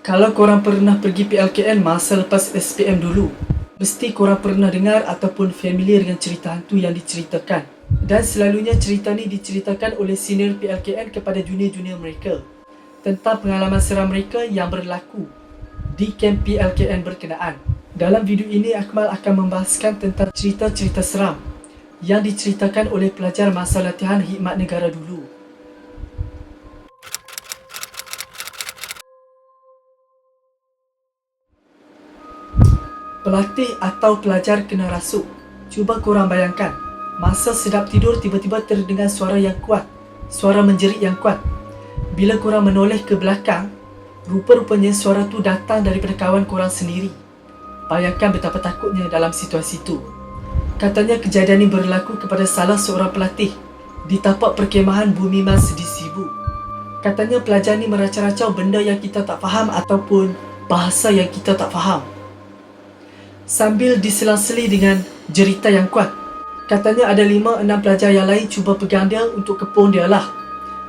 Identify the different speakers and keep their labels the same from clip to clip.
Speaker 1: Kalau korang pernah pergi PLKN masa lepas SPM dulu, mesti korang pernah dengar ataupun familiar dengan cerita hantu yang diceritakan. Dan selalunya cerita ni diceritakan oleh senior PLKN kepada junior-junior mereka tentang pengalaman seram mereka yang berlaku di kamp PLKN berkenaan. Dalam video ini, Akmal akan membahaskan tentang cerita-cerita seram yang diceritakan oleh pelajar masa latihan khidmat negara dulu. Pelatih atau pelajar kena rasuk. Cuba korang bayangkan, masa sedap tidur tiba-tiba terdengar suara yang kuat, suara menjerit yang kuat. Bila korang menoleh ke belakang, rupa-rupanya suara tu datang daripada kawan korang sendiri. Bayangkan betapa takutnya dalam situasi tu. Katanya kejadian ini berlaku kepada salah seorang pelatih di tapak perkemahan Bumi Mas di Sibu. Katanya pelajar ni meracau-racau benda yang kita tak faham ataupun bahasa yang kita tak faham, sambil diselang-seli dengan jerita yang kuat. Katanya ada 5-6 pelajar yang lain cuba pegang dia untuk kepung dia lah.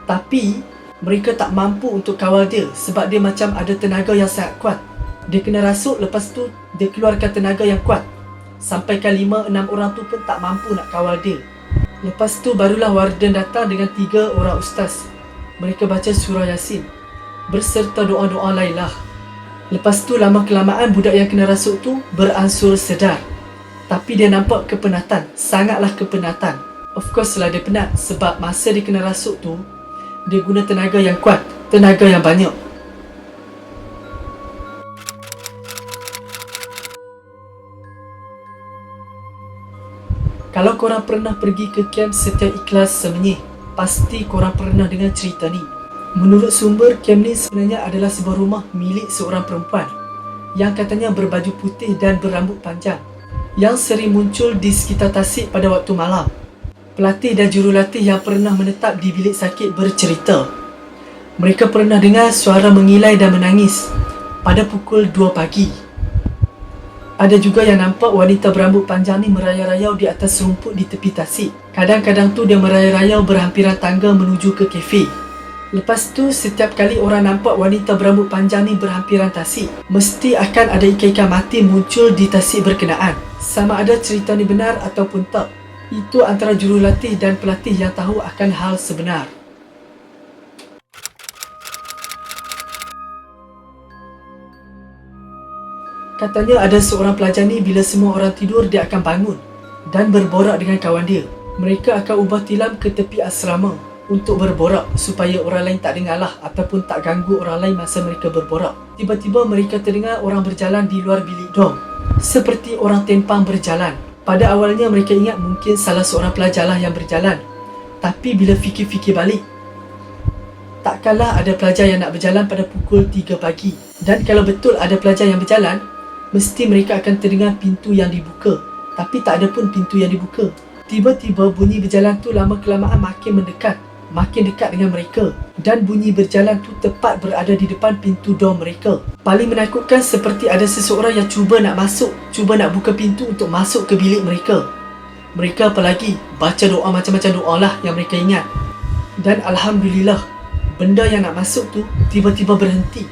Speaker 1: Tapi mereka tak mampu untuk kawal dia sebab dia macam ada tenaga yang sangat kuat. Dia kena rasuk, lepas tu dia keluarkan tenaga yang kuat. Sampaikan 5-6 orang tu pun tak mampu nak kawal dia. Lepas tu barulah warden datang dengan 3 orang ustaz. Mereka baca surah Yasin berserta doa-doa lain lah. Lepas tu lama-kelamaan budak yang kena rasuk tu beransur sedar. Tapi dia nampak kepenatan, sangatlah kepenatan. Of course lah dia penat sebab masa dia kena rasuk tu, dia guna tenaga yang kuat, tenaga yang banyak. Kalau korang pernah pergi ke kamp Setia Ikhlas Semenyih, pasti korang pernah dengar cerita ni. Menurut sumber, kamp ni sebenarnya adalah sebuah rumah milik seorang perempuan yang katanya berbaju putih dan berambut panjang, yang sering muncul di sekitar tasik pada waktu malam. Pelatih dan jurulatih yang pernah menetap di bilik sakit bercerita, mereka pernah dengar suara mengilai dan menangis pada pukul 2 pagi. Ada juga yang nampak wanita berambut panjang ni merayau-rayau di atas rumput di tepi tasik. Kadang-kadang tu dia merayau-rayau berhampiran tangga menuju ke kafe. Lepas tu setiap kali orang nampak wanita berambut panjang ni berhampiran tasik, mesti akan ada ikan-ikan mati muncul di tasik berkenaan. Sama ada cerita ni benar ataupun tak, itu antara jurulatih dan pelatih yang tahu akan hal sebenar. Katanya ada seorang pelajar ni bila semua orang tidur dia akan bangun dan berborak dengan kawan dia. Mereka akan ubah tilam ke tepi asrama untuk berborak supaya orang lain tak dengar lah ataupun tak ganggu orang lain masa mereka berborak. Tiba-tiba mereka terdengar orang berjalan di luar bilik dom, seperti orang tempang berjalan. Pada awalnya mereka ingat mungkin salah seorang pelajar lah yang berjalan. Tapi bila fikir-fikir balik, takkanlah ada pelajar yang nak berjalan pada pukul 3 pagi. Dan kalau betul ada pelajar yang berjalan, mesti mereka akan terdengar pintu yang dibuka. Tapi tak ada pun pintu yang dibuka. Tiba-tiba bunyi berjalan tu lama-kelamaan makin mendekat, makin dekat dengan mereka. Dan bunyi berjalan tu tepat berada di depan pintu dom mereka. Paling menakutkan seperti ada seseorang yang cuba nak masuk, cuba nak buka pintu untuk masuk ke bilik mereka. Mereka apalagi baca doa macam-macam doa lah yang mereka ingat. Dan Alhamdulillah, benda yang nak masuk tu tiba-tiba berhenti.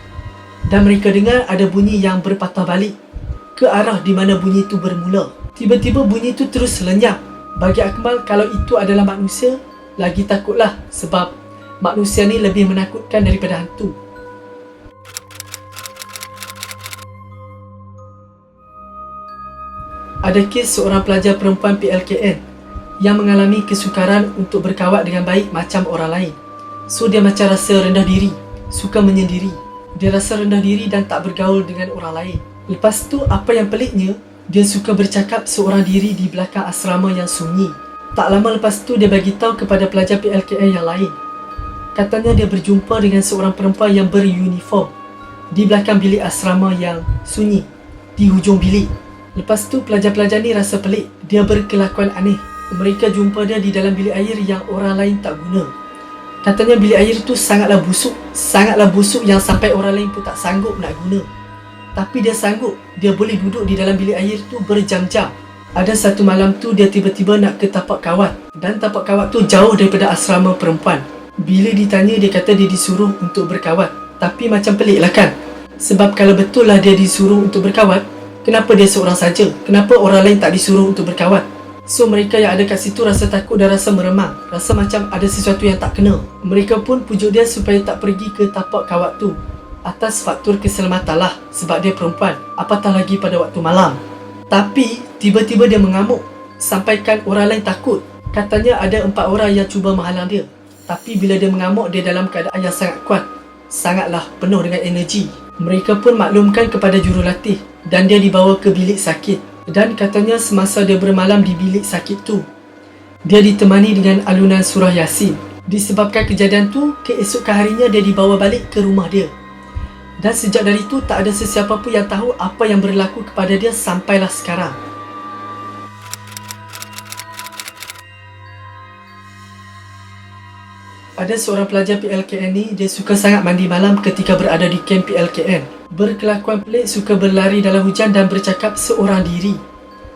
Speaker 1: Dan mereka dengar ada bunyi yang berpatah balik ke arah di mana bunyi itu bermula. Tiba-tiba bunyi itu terus lenyap. Bagi Akmal, kalau itu adalah manusia, lagi takutlah sebab manusia ni lebih menakutkan daripada hantu. Ada kes seorang pelajar perempuan PLKN yang mengalami kesukaran untuk berkawat dengan baik macam orang lain. So dia macam rasa rendah diri, suka menyendiri. Dia rasa rendah diri dan tak bergaul dengan orang lain. Lepas tu apa yang peliknya, dia suka bercakap seorang diri di belakang asrama yang sunyi. Tak lama lepas tu dia bagi tahu kepada pelajar PLKN yang lain. Katanya dia berjumpa dengan seorang perempuan yang beruniform di belakang bilik asrama yang sunyi, di hujung bilik. Lepas tu pelajar-pelajar ni rasa pelik, dia berkelakuan aneh. Mereka jumpa dia di dalam bilik air yang orang lain tak guna. Katanya bilik air tu sangatlah busuk yang sampai orang lain pun tak sanggup nak guna. Tapi dia sanggup, dia boleh duduk di dalam bilik air tu berjam-jam. Ada satu malam tu dia tiba-tiba nak ke tapak kawat, dan tapak kawat tu jauh daripada asrama perempuan. Bila ditanya dia kata dia disuruh untuk berkawat. Tapi macam pelik lah kan, Sebab kalau betul lah dia disuruh untuk berkawat, kenapa dia seorang saja? Kenapa orang lain tak disuruh untuk berkawat? So mereka yang ada kat situ rasa takut dan rasa meremang, rasa macam ada sesuatu yang tak kena. Mereka pun pujuk dia supaya tak pergi ke tapak kawat tu atas faktor keselamatan lah, sebab dia perempuan, apatah lagi pada waktu malam. Tapi tiba-tiba dia mengamuk, sampaikan orang lain takut. Katanya ada 4 orang yang cuba menghalang dia. Tapi bila dia mengamuk, dia dalam keadaan yang sangat kuat, sangatlah penuh dengan energi. Mereka pun maklumkan kepada jurulatih dan dia dibawa ke bilik sakit. Dan katanya semasa dia bermalam di bilik sakit tu, dia ditemani dengan alunan surah Yasin. Disebabkan kejadian tu, keesokan harinya dia dibawa balik ke rumah dia. Dan sejak dari tu tak ada sesiapa pun yang tahu apa yang berlaku kepada dia sampailah sekarang. Ada seorang pelajar PLKN ni, dia suka sangat mandi malam ketika berada di kamp PLKN. Berkelakuan pelik, suka berlari dalam hujan dan bercakap seorang diri.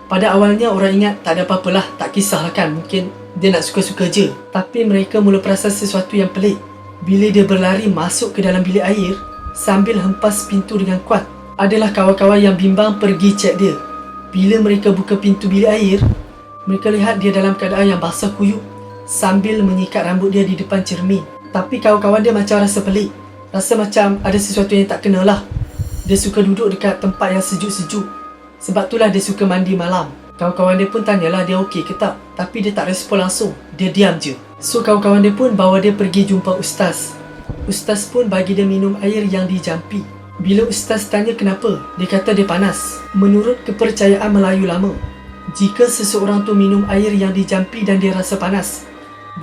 Speaker 1: Pada awalnya orang ingat tak ada apa-apalah, tak kisahlah kan, mungkin dia nak suka-suka je. Tapi mereka mula perasan sesuatu yang pelik bila dia berlari masuk ke dalam bilik air sambil hempas pintu dengan kuat. Adalah kawan-kawan yang bimbang pergi cek dia. Bila mereka buka pintu bilik air, mereka lihat dia dalam keadaan yang basah kuyup sambil menyikat rambut dia di depan cermin. Tapi kawan-kawan dia macam rasa pelik, rasa macam ada sesuatu yang tak kena lah. Dia suka duduk dekat tempat yang sejuk-sejuk. Sebab itulah dia suka mandi malam. Kawan-kawan dia pun tanyalah dia okey ke tak, tapi dia tak respon langsung, dia diam je. So kawan-kawan dia pun bawa dia pergi jumpa ustaz. Ustaz pun bagi dia minum air yang dijampi. Bila ustaz tanya kenapa, dia kata dia panas. Menurut kepercayaan Melayu lama, jika seseorang tu minum air yang dijampi dan dia rasa panas,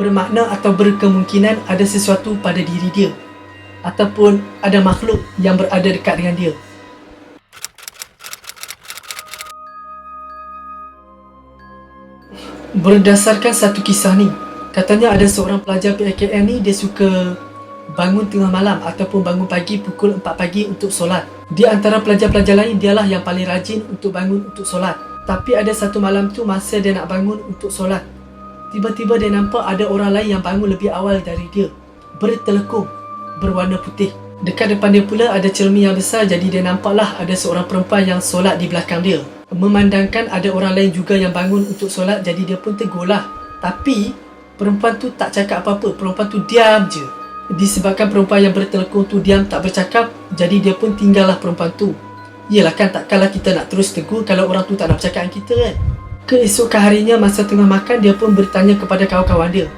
Speaker 1: bermakna atau berkemungkinan ada sesuatu pada diri dia, ataupun ada makhluk yang berada dekat dengan dia. Berdasarkan satu kisah ni, katanya ada seorang pelajar PLKN ni, dia suka bangun tengah malam ataupun bangun pagi pukul 4 pagi untuk solat. Di antara pelajar-pelajar lain, dialah yang paling rajin untuk bangun untuk solat. Tapi ada satu malam tu, masa dia nak bangun untuk solat, tiba-tiba dia nampak ada orang lain yang bangun lebih awal dari dia, bertelekung, berwarna putih. Dekat depan dia pula ada cermin yang besar, jadi dia nampaklah ada seorang perempuan yang solat di belakang dia. Memandangkan ada orang lain juga yang bangun untuk solat, jadi dia pun tegurlah. Tapi perempuan tu tak cakap apa-apa, perempuan tu diam je. Disebabkan perempuan yang bertelekung tu diam tak bercakap, jadi dia pun tinggallah perempuan tu. Yelah kan, takkanlah kita nak terus tegur kalau orang tu tak nak bercakap dengan kita kan. Keesokan harinya masa tengah makan, dia pun bertanya kepada kawan-kawan dia,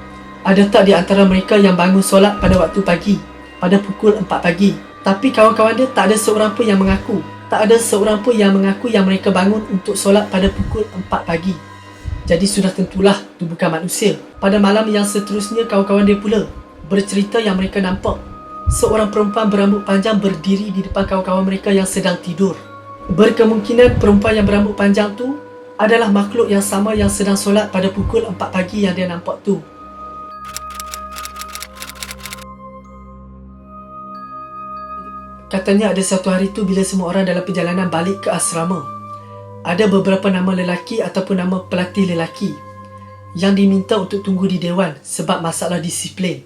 Speaker 1: ada tak di antara mereka yang bangun solat pada waktu pagi, pada pukul 4 pagi. Tapi kawan-kawan dia tak ada seorang pun yang mengaku. Tak ada seorang pun yang mengaku yang mereka bangun untuk solat pada pukul 4 pagi. Jadi sudah tentulah itu bukan manusia. Pada malam yang seterusnya, kawan-kawan dia pula bercerita yang mereka nampak seorang perempuan berambut panjang berdiri di depan kawan-kawan mereka yang sedang tidur. Berkemungkinan perempuan yang berambut panjang tu adalah makhluk yang sama yang sedang solat pada pukul 4 pagi yang dia nampak tu. Katanya ada satu hari tu bila semua orang dalam perjalanan balik ke asrama, ada beberapa nama lelaki ataupun nama pelatih lelaki yang diminta untuk tunggu di dewan sebab masalah disiplin.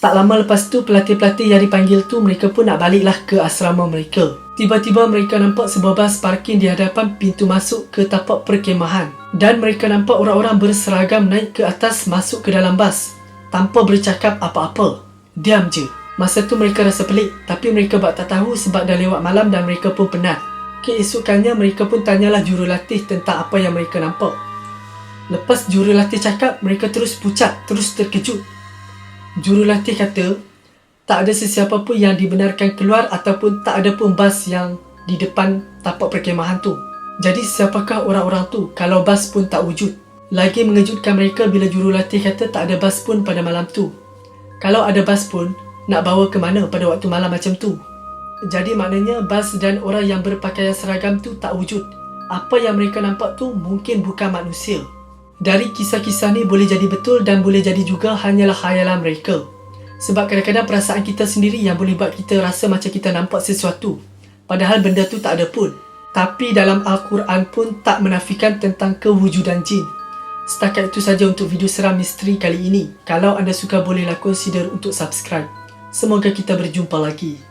Speaker 1: Tak lama lepas tu, pelatih-pelatih yang dipanggil tu, mereka pun nak baliklah ke asrama mereka. Tiba-tiba mereka nampak sebuah bas parking di hadapan pintu masuk ke tapak perkemahan. Dan mereka nampak orang-orang berseragam naik ke atas masuk ke dalam bas tanpa bercakap apa-apa. Diam je. Masa tu mereka rasa pelik, tapi mereka buat tak tahu sebab dah lewat malam dan mereka pun penat. Keesokannya mereka pun tanyalah jurulatih tentang apa yang mereka nampak. Lepas jurulatih cakap, mereka terus pucat, terus terkejut. Jurulatih kata, tak ada sesiapa pun yang dibenarkan keluar ataupun tak ada pun bas yang di depan tapak perkemahan tu. Jadi siapakah orang-orang tu kalau bas pun tak wujud? Lagi mengejutkan mereka bila jurulatih kata tak ada bas pun pada malam tu. Kalau ada bas pun, nak bawa ke mana pada waktu malam macam tu? Jadi maknanya bas dan orang yang berpakaian seragam tu tak wujud. Apa yang mereka nampak tu mungkin bukan manusia. Dari kisah-kisah ni boleh jadi betul dan boleh jadi juga hanyalah khayalan mereka. Sebab kadang-kadang perasaan kita sendiri yang boleh buat kita rasa macam kita nampak sesuatu, padahal benda tu tak ada pun. Tapi dalam Al-Quran pun tak menafikan tentang kewujudan jin. Setakat itu saja untuk video seram misteri kali ini. Kalau anda suka, bolehlah consider untuk subscribe. Semoga kita berjumpa lagi.